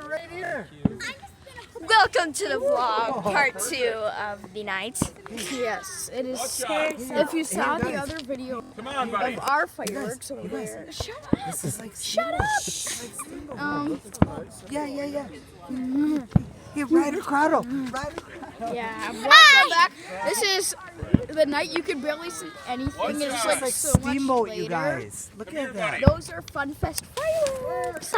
Right here. Welcome to the vlog, part 2 of the night. Yes, it is. If you saw the other video of our fireworks over there, shut up! This is like Shut up! Yeah. Here, Ryder Crowdle. Yeah, welcome back. This is the night you could barely see anything. It's like so much Steamboat, later. you guys. Look at that. Those are Fun Fest fireworks.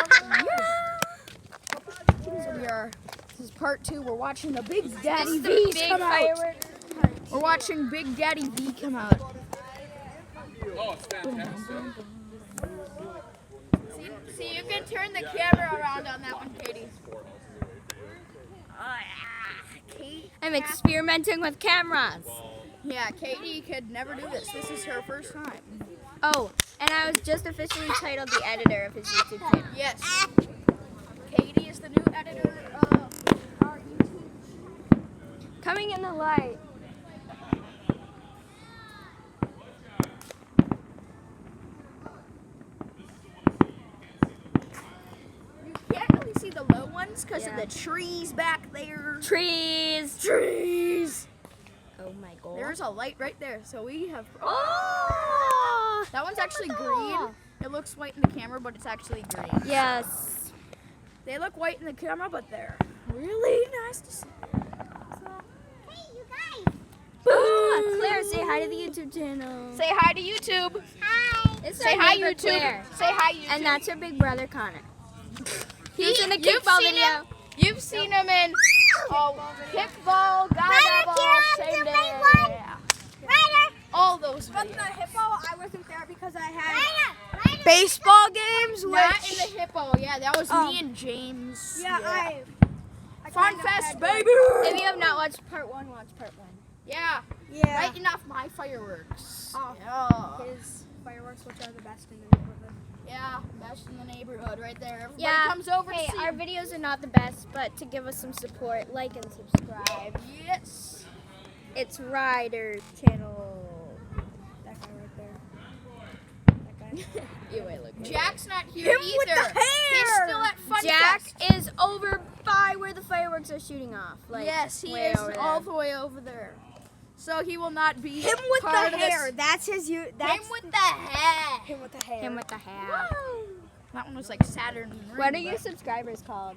This is part 2. We're watching the Big Daddy V come out. We're watching Big Daddy V come out. Oh, it's fantastic. See, you can turn the camera around on that one, Katie. I'm experimenting with cameras. Yeah, Katie could never do this. This is her first time. Oh, and I was just officially titled the editor of his YouTube channel. Yes. Katie is the new editor of our YouTube. Coming in the light. You can't really see the low ones because Yeah. of the trees back there. Trees. Trees. Oh my god. There's a light right there. So we have. Oh! That one's actually God. green. It looks white in the camera, but it's actually green. Yes. They look white in the camera, but they're really nice to see. Oh, Claire, say hi to the YouTube channel. Say hi to YouTube. It's Say our hi, neighbor, YouTube. Claire. Say hi, YouTube. And that's her big brother, Connor. He's in the You've kickball seen video. him. You've seen him in kickball, volleyball, same day. All those But the videos. hippo, I wasn't there because I had baseball games. Not in the hippo. Yeah, that was me and James. Yeah, I Fun kind of Fest, had baby. If you have not watched part 1, watch part 1. Yeah, Yeah. lighting off my fireworks. Oh. Yeah. His fireworks, which are the best in the neighborhood. Yeah, best in the neighborhood right there. Everybody Yeah. comes over Hey, to see our him. videos are not the best, but to give us some support, like and subscribe. Yes. It's Ryder's channel. That guy right there. That guy. You wait, look. Jack's not here Him either. with the hair. He's still at Fun Jack Fest. is over by where the fireworks are shooting off. Like, Yes, he way is over there. all the way over there. So he will not be Him with part the of this. hair. That's his. That's Him with the hair. him with the hair. Him with the hair. That one was like Saturn. What are your subscribers called?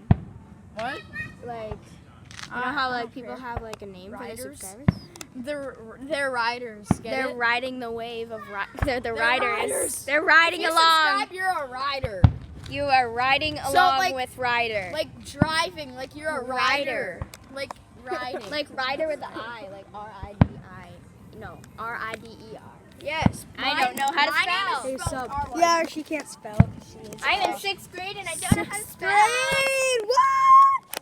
What? Like, you know how like people have like a name for their Riders? subscribers? They're riders. Get They're it? riding the wave of they're the They're riders. riders. They're If riding you along. subscribe, you're a rider. You are riding along like- with Ryder. Like driving, like you're a rider. Like riding. Like Ryder with the I, like R-I-D-I. No, R-I-D-E-R. yes. I don't know how to my name spell. is spelled R-Y. Yeah, she can't spell. She is. I'm in 6th grade and I don't know how to spell. What?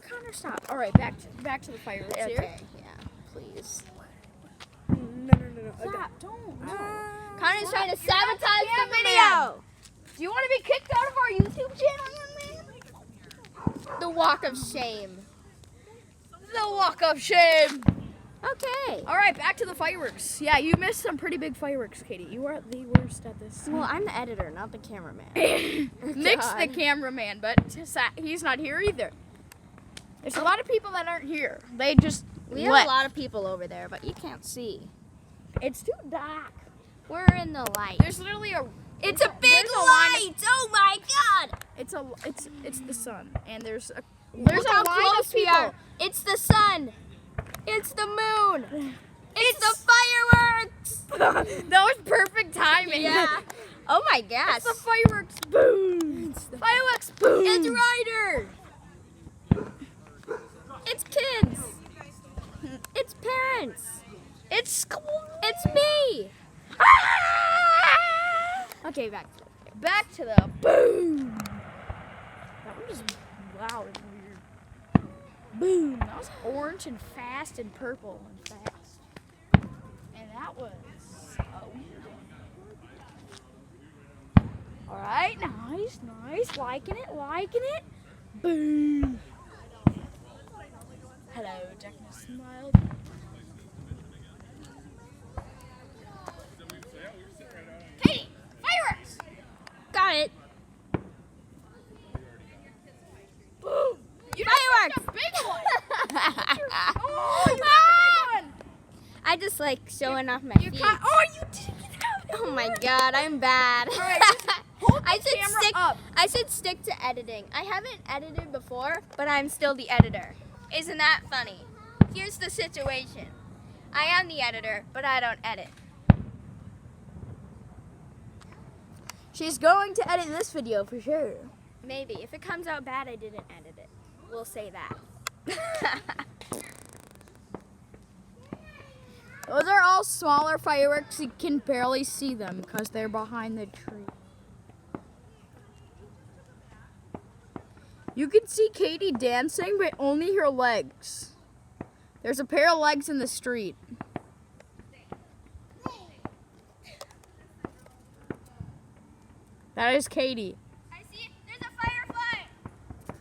Connor, stop. All right, back to the fireworks here. Okay, yeah, please. No. Stop! Don't. No. Connor's trying to sabotage the man. video. Do you want to be kicked out of our YouTube channel, young man? The walk of shame. The walk of shame. Okay. All right, back to the fireworks. Yeah, you missed some pretty big fireworks, Katie. You are the worst at this. Well, I'm the editor, not the cameraman. Nick's the God. cameraman, but he's not here either. There's a lot of people that aren't here. They just We have left. a lot of people over there, but you can't see. It's too dark. We're in the light. There's literally a. It's a big there's a line light! Oh my god! It's the sun, and there's Look a how line close of we people. are. It's the sun. It's the moon. It's the fireworks. That was perfect timing. Yeah. Oh my gosh. It's the fireworks. Boom. Fireworks. Boom. It's Ryder. It's kids. It's parents. It's school. It's me. Okay, back to it. Back to the boom. That was loud and weird. Boom. That was orange and fast and purple and fast. And that was a weird one. All right, nice. Liking it. Boom. Hello, Jackman smiled. Katie, fireworks. Got it. big one. I just like showing off my You feet. caught. Oh, you did. Oh my god, I'm bad. Alright, just hold the I said camera stick. up. I said stick to editing. I haven't edited before, but I'm still the editor. Isn't that funny? Here's the situation. I am the editor, but I don't edit. She's going to edit this video for sure. Maybe. If it comes out bad, I didn't edit it. We'll say that. Those are all smaller fireworks. You can barely see them because they're behind the tree. You can see Katie dancing, but only her legs. There's a pair of legs in the street. That is Katie. I see it. There's a firefly.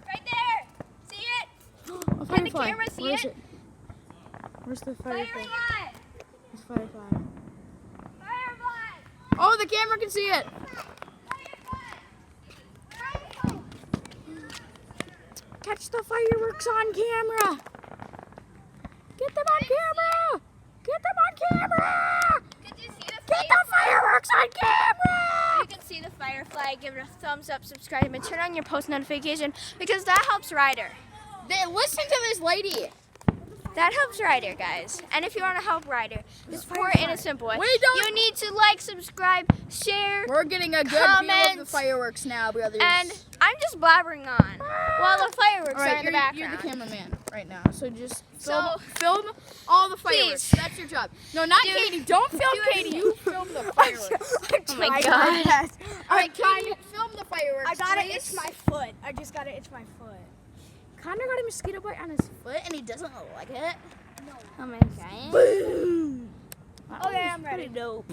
Right there. See it? A Can the camera see Where is it? Where's the firefly? Firefly. There's firefly. Firefly. Oh, the camera can see it. Catch the fireworks on camera. Get them on camera. Get them on camera. Could you see the Get the fireworks on camera. You can see the firefly. Give it a thumbs up, subscribe, and turn on your post notification because that helps Ryder. Listen to this lady. That helps Ryder, guys. And if you want to help Ryder, this poor innocent boy, We don't- you need to like, subscribe, share, We're getting a good view of the Comment. fireworks now, brothers. and I'm just blabbering on while the fireworks all right, are in the background. you're the cameraman right now, so just So- film all the fireworks. Please. That's your job. No, not Do- Katie. Don't film do Katie. You film the fireworks. Oh my god. All right, Katie, film the fireworks. I got it. please. It's my foot. I just got it. It's my foot. Connor got a mosquito bite on his foot, and he doesn't like it. Oh my god. Boom. Okay, I'm ready. Dope.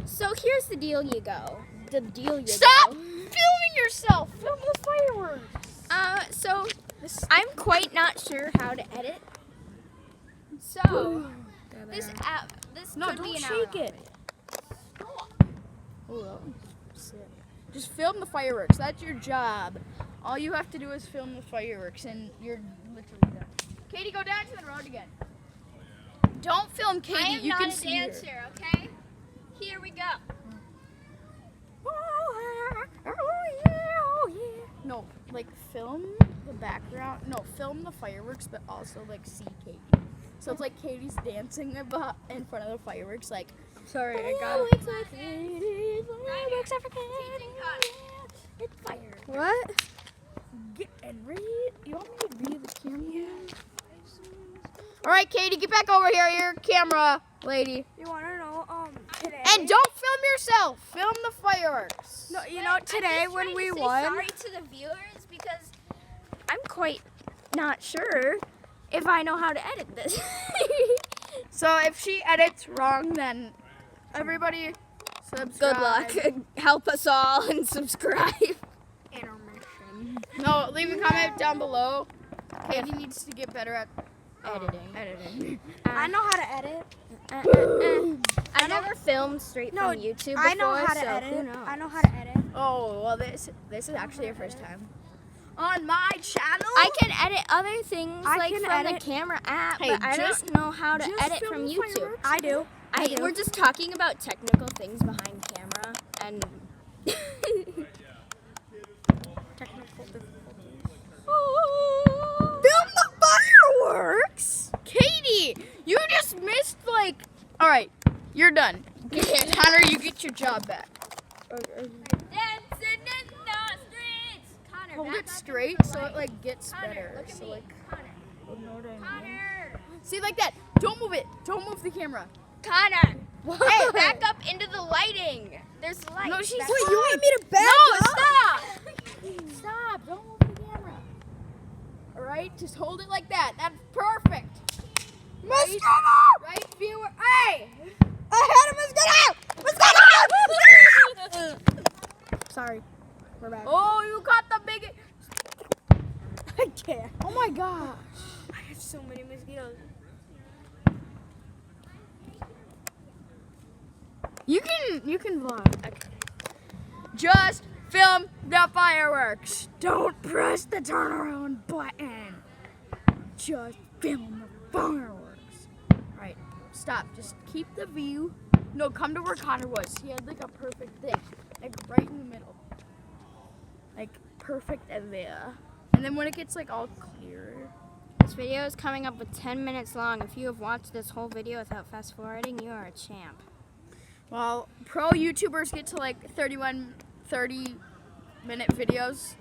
So here's the deal you go. The deal you Stop go. filming yourself. Film the fireworks. So I'm quite not sure how to edit. So this No, could be don't an shake hour. it. Oh, sick. Just film the fireworks. That's your job. All you have to do is film the fireworks, and you're literally done. Katie, go down to the road again. Don't film Katie. I am you not can a see her. dancer, okay? Here we go. Oh yeah, oh yeah. No, like film the background. No, film the fireworks, but also like see Katie. So it's like Katie's dancing in front of the fireworks. Like, sorry, I got it. Fireworks are for Katie. It's fire. What? Get and read. You want me to read the camera? All right, Katie, get back over here. You're camera lady. You want to know? Today. And don't film yourself. Film the fireworks. No, you know, today I'm just when trying we to say won. sorry to the viewers because I'm quite not sure if I know how to edit this. So if she edits wrong, then everybody subscribe. Good luck. Help us all and subscribe. Intermission. No, leave a comment down below. Katie needs to get better at Editing. I know how to edit. I never filmed straight No, from YouTube before, I know how to so edit. who knows? I know how to edit. Oh, well, this is actually your first time on my channel. I can edit other things I like can from edit- the camera app, Hey, but I just- don't know how to just edit film from the YouTube. fireworks. I do. We're just talking about technical things behind camera and Technical difficulties. Film the fireworks. Katie, you just missed like. All right, you're done. Connor, you get your job back. dancing in the streets. Connor, Hold back it up straight into the so it light. like gets Connor, better. look at So me. like, Connor. you know what I mean? Connor. See, like that. Don't move it. Don't move the camera. Connor. Hey, back up into the lighting. There's light. No, she's. Back Wait, up. you want me to back No, up? stop! Stop! Don't move the camera. All right, just hold it like that. That's perfect. Mosquito! Right, viewer. Hey! I had a mosquito! Mosquito! Sorry. We're back. Oh, you caught the big. I can't. Oh my gosh. I have so many mosquitoes. You can vlog. Okay. Just film the fireworks. Don't press the turnaround button. just film the fireworks. Alright, stop. Just keep the view. No, come to where Connor was. He had like a perfect thing. Like right in the middle. Like perfect there. And then when it gets like all clear. This video is coming up with 10 minutes long. If you have watched this whole video without fast forwarding, you are a champ. Well, pro YouTubers get to like 30-minute videos.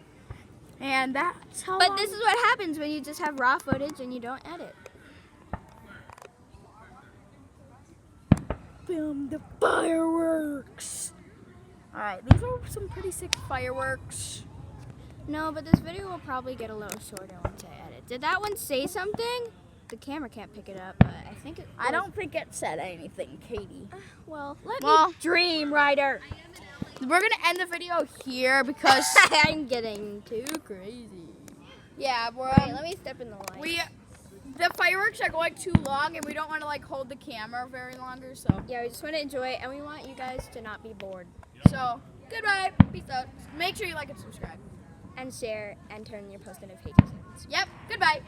And that's how But long- this is what happens when you just have raw footage and you don't edit. film the fireworks. Alright, these are some pretty sick fireworks. No, but this video will probably get a little shorter once I edit. Did that one say something? The camera can't pick it up, but I think it. I don't think it said anything, Katie. Well, let Well- me dream, Ryder. We're gonna end the video here because I'm getting too crazy. yeah, we're Alright, let me step in the light. the fireworks are going too long and we don't want to like hold the camera very longer, so Yeah, we just want to enjoy it, and we want you guys to not be bored. goodbye. Peace out. Make sure you like and subscribe. And share and turn your post notifications. Yep, goodbye.